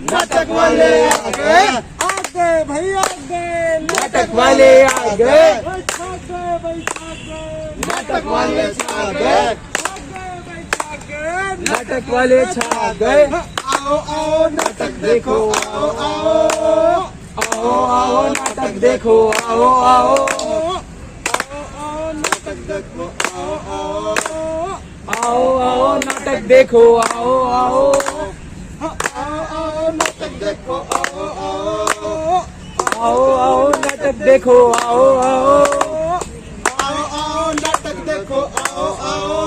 नाटक वाले आ गए, भाई आ गए, नाटक वाले आ गए, नाटक वाले छा गए, नाटक वाले छा गए। आओ आओ नाटक देखो, आओ आओ आओ आओ नाटक देखो, आओ आओ आओ नाटक देखो, आओ आओ आओ आओ नाटक देखो, आओ आओ आओ नाटक देखो, आओ आओ आओ आओ नाटक देखो, आओ आओ आओ नाटक देखो, आओ आओ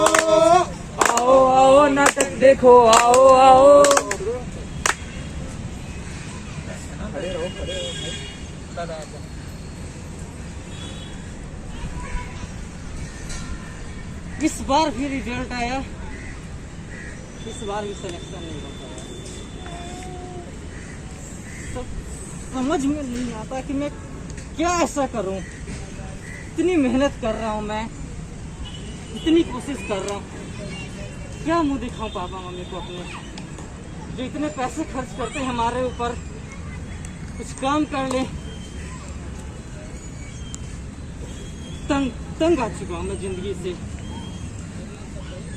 आओ आओ नाटक देखो, आओ आओ। इस बार भी रिजल्ट आया, इस बार भी सिलेक्शन नहीं हो पाया। तो समझ में नहीं आता कि मैं क्या ऐसा करूं। इतनी मेहनत कर रहा हूं मैं, इतनी कोशिश कर रहा हूं, क्या मुंह दिखाऊं पापा मम्मी को अपने, जो इतने पैसे खर्च करते हैं हमारे ऊपर। कुछ काम कर ले। तंग आ चुका हूं मैं जिंदगी से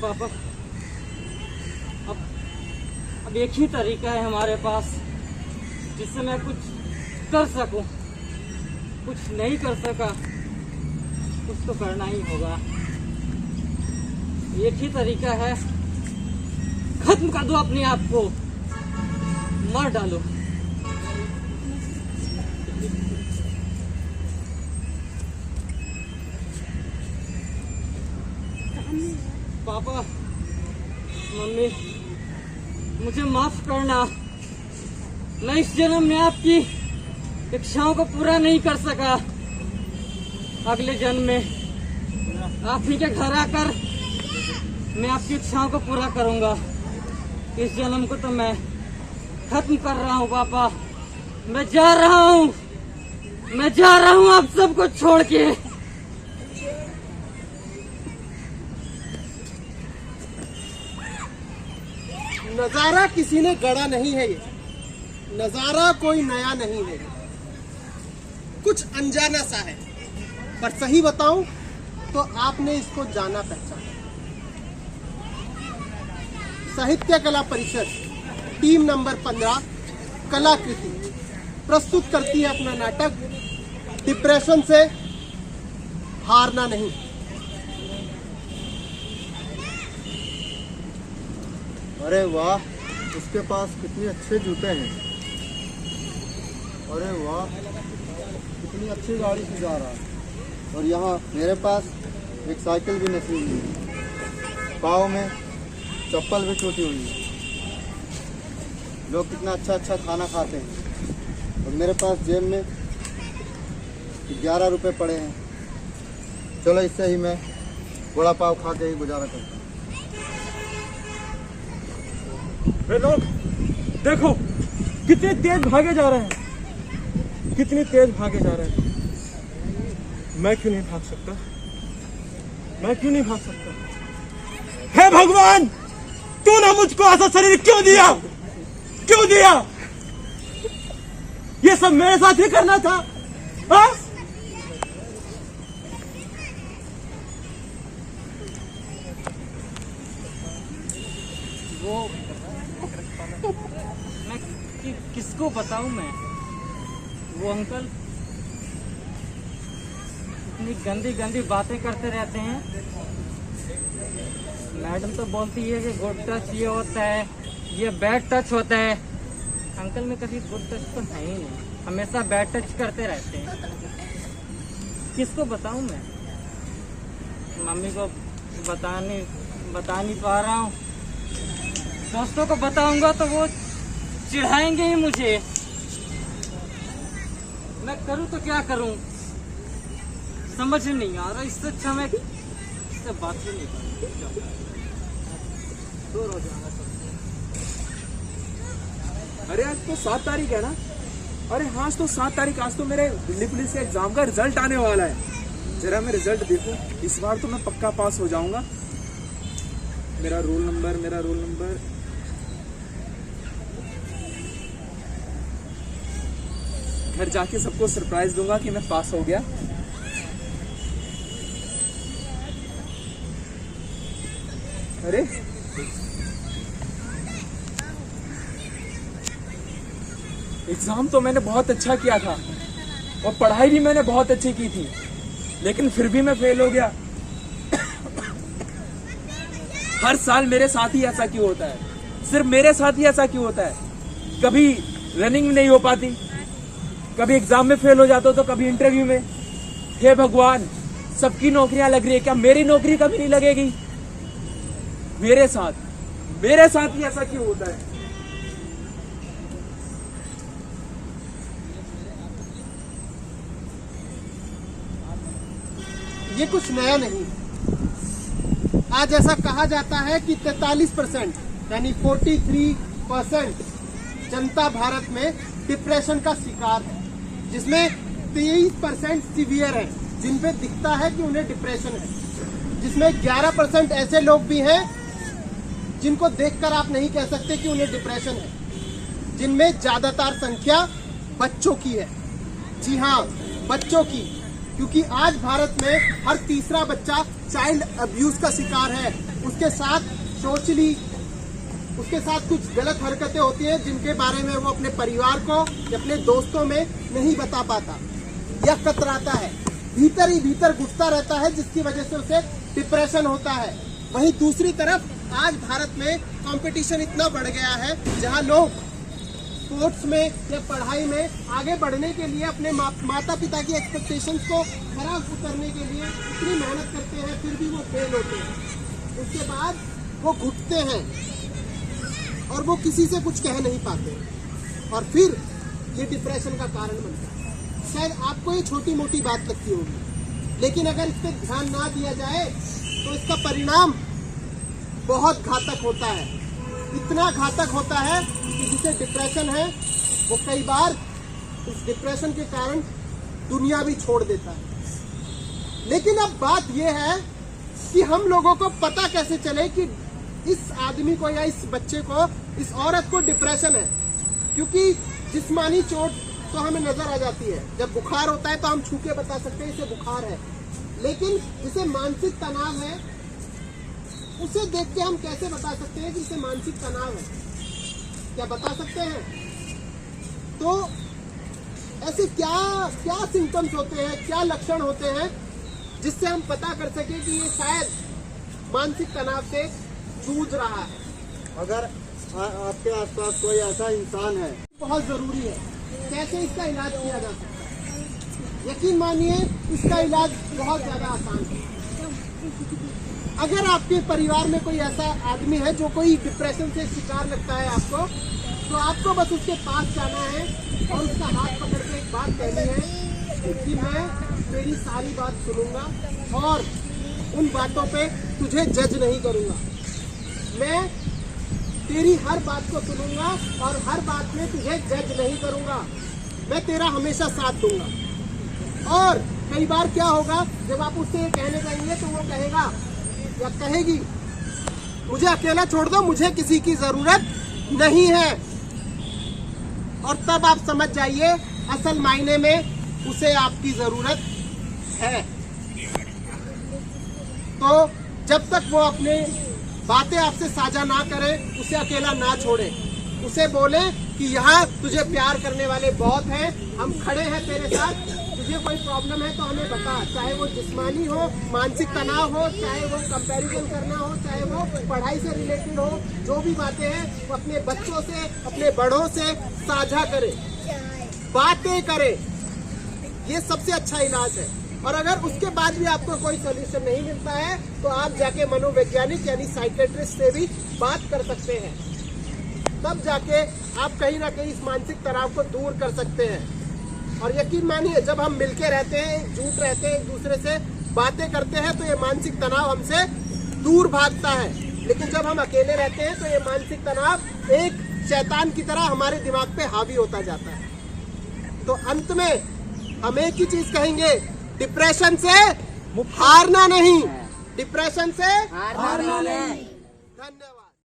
पापा। अब एक ही तरीका है हमारे पास जिससे मैं कुछ कर सकूं। कुछ नहीं कर सका, कुछ तो करना ही होगा। एक ही तरीका है, खत्म कर दो अपने आप को, मार डालो। पापा मम्मी मुझे माफ करना, मैं इस जन्म में आपकी इच्छाओं को पूरा नहीं कर सका। अगले जन्म में आप ही के घर आकर मैं आपकी इच्छाओं को पूरा करूंगा। इस जन्म को तो मैं खत्म कर रहा हूँ पापा। मैं जा रहा हूँ, मैं जा रहा हूँ आप सबको छोड़ के। नजारा किसी ने गढ़ा नहीं है, ये नजारा कोई नया नहीं है, कुछ अनजाना सा है। पर सही बताऊं तो आपने इसको जाना पहचाना। साहित्य कला परिषद टीम नंबर 15 कलाकृति प्रस्तुत करती है अपना नाटक डिप्रेशन से हारना नहीं। अरे वाह, उसके पास कितने अच्छे जूते हैं। अरे वाह, कितनी अच्छी गाड़ी से जा रहा है। और यहाँ मेरे पास एक साइकिल भी नसी हुई है, पाँव में चप्पल भी टूटी हुई है। लोग कितना अच्छा अच्छा खाना खाते हैं और मेरे पास जेब में 11 रुपए पड़े हैं। चलो इससे ही मैं वड़ा पाव खा के ही गुजारा करता हूँ। वे लोग देखो कितने तेज भागे जा रहे हैं, कितनी तेज भागे जा रहे हैं। मैं क्यों नहीं भाग सकता, मैं क्यों नहीं भाग सकता। हे भगवान, तूने मुझको ऐसा शरीर क्यों दिया, क्यों दिया। ये सब मेरे साथ ही करना था। हाँ? वो मैं किसको बताऊं मैं। वो अंकल इतनी गंदी गंदी बातें करते रहते हैं। मैडम तो बोलती है कि गुड टच ये होता है, ये बैड टच होता है। अंकल में कभी गुड टच तो है ही नहीं, हमेशा बैड टच करते रहते हैं। किसको बताऊं मैं, मम्मी को बता नहीं पा रहा हूँ। दोस्तों को बताऊंगा तो वो चिढ़ाएंगे ही मुझे। मैं करूं तो क्या करूं, समझ नहीं आ रहा। इससे अच्छा मैं इससे बात ही नहीं करूं, दूर हो जाऊंगा। अरे आज तो 7 तारीख है ना। अरे हाँ, आज तो 7 तारीख, आज तो मेरे दिल्ली पुलिस के एग्जाम का रिजल्ट आने वाला है। जरा मैं रिजल्ट देखूं, इस बार तो मैं पक्का पास हो जाऊंगा। मेरा रोल नंबर घर जाके सबको सरप्राइज दूंगा कि मैं पास हो गया। अरे एग्जाम तो मैंने बहुत अच्छा किया था और पढ़ाई भी मैंने बहुत अच्छी की थी, लेकिन फिर भी मैं फेल हो गया। हर साल मेरे साथ ही ऐसा क्यों होता है? सिर्फ मेरे साथ ही ऐसा क्यों होता है? कभी रनिंग नहीं हो पाती, कभी एग्जाम में फेल हो जाता हूं, तो कभी इंटरव्यू में। हे भगवान, सबकी नौकरियां लग रही है, क्या मेरी नौकरी कभी नहीं लगेगी? मेरे साथ ही ऐसा क्यों होता है? ये कुछ नया नहीं। आज ऐसा कहा जाता है कि 43% यानी 43% जनता भारत में डिप्रेशन का शिकार है, जिसमें 23% सीवियर है, जिन पे दिखता है कि उन्हें डिप्रेशन है, जिसमें 11% ऐसे लोग भी हैं जिनको देखकर आप नहीं कह सकते कि उन्हें डिप्रेशन है, जिनमें ज्यादातर संख्या बच्चों की है। जी हाँ, बच्चों की, क्योंकि आज भारत में हर तीसरा बच्चा चाइल्ड अब्यूज का शिकार है। उसके साथ कुछ गलत हरकतें होती हैं जिनके बारे में वो अपने परिवार को या अपने दोस्तों में नहीं बता पाता या कतराता है, भीतर ही भीतर घुटता रहता है, जिसकी वजह से उसे डिप्रेशन होता है। वहीं दूसरी तरफ आज भारत में कंपटीशन इतना बढ़ गया है, जहां लोग स्पोर्ट्स में या पढ़ाई में आगे बढ़ने के लिए अपने माता पिता की एक्सपेक्टेशंस को खरा उतरने के लिए इतनी मेहनत करते हैं, फिर भी वो फेल होते हैं। उसके बाद वो घुटते हैं और वो किसी से कुछ कह नहीं पाते, और फिर ये डिप्रेशन का कारण बनता है। शायद आपको ये छोटी मोटी बात लगती होगी, लेकिन अगर इस पर ध्यान ना दिया जाए तो इसका परिणाम बहुत घातक होता है। इतना घातक होता है कि जिसे डिप्रेशन है वो कई बार इस डिप्रेशन के कारण दुनिया भी छोड़ देता है। लेकिन अब बात यह है कि हम लोगों को पता कैसे चले कि इस आदमी को या इस बच्चे को, इस औरत को डिप्रेशन है। क्योंकि जिस्मानी चोट तो हमें नजर आ जाती है, जब बुखार होता है तो हम छू के बता सकते हैं इसे बुखार है, लेकिन जिसे मानसिक तनाव है उसे देख के हम कैसे बता सकते हैं कि इसे मानसिक तनाव है? क्या बता सकते हैं? तो ऐसे क्या सिम्टम्स होते हैं, क्या लक्षण होते हैं जिससे हम पता कर सके कि ये शायद मानसिक तनाव से जूझ रहा है? अगर आपके आसपास कोई ऐसा इंसान है, बहुत जरूरी है। कैसे इसका इलाज किया जा सकता है? यकीन मानिए, इसका इलाज बहुत ज्यादा आसान है। अगर आपके परिवार में कोई ऐसा आदमी है जो कोई डिप्रेशन से शिकार लगता है आपको, तो आपको बस उसके पास जाना है और उसका हाथ पकड़ के एक बात कहनी है कि मैं तेरी सारी बात सुनूंगा और उन बातों पे तुझे जज नहीं करूंगा। मैं तेरी हर बात को सुनूंगा और हर बात में तुझे जज नहीं करूंगा। मैं तेरा हमेशा साथ दूंगा। और कई बार क्या होगा, जब आप उससे ये कहने जाएंगे तो वो कहेगा या कहेगी, मुझे अकेला छोड़ दो, मुझे किसी की जरूरत नहीं है। और तब आप समझ जाइए असल मायने में उसे आपकी जरूरत है। तो जब तक वो अपने बातें आपसे साझा ना करे, उसे अकेला ना छोड़े, उसे बोले कि यहाँ तुझे प्यार करने वाले बहुत हैं, हम खड़े हैं तेरे साथ, तुझे कोई प्रॉब्लम है तो हमें बता। चाहे वो जिस्मानी हो, मानसिक तनाव हो, चाहे वो कंपैरिजन करना हो, चाहे वो पढ़ाई से रिलेटेड हो, जो भी बातें हैं वो अपने बच्चों से, अपने बड़ों से साझा करे, बातें करे। ये सबसे अच्छा इलाज है। और अगर उसके बाद भी आपको कोई सोल्यूशन नहीं मिलता है तो आप जाके मनोवैज्ञानिक यानी साइकेट्रिस्ट से भी बात कर सकते हैं। तब जाके आप कहीं ना कहीं इस मानसिक तनाव को दूर कर सकते हैं। और यकीन मानिए, जब हम मिलके रहते हैं, एकजुट रहते हैं, एक दूसरे से बातें करते हैं, तो ये मानसिक तनाव हमसे दूर भागता है। लेकिन जब हम अकेले रहते हैं तो ये मानसिक तनाव एक शैतान की तरह हमारे दिमाग पे हावी होता जाता है। तो अंत में हम एक ही चीज कहेंगे, डिप्रेशन से हारना नहीं, डिप्रेशन से हारना नहीं। धन्यवाद।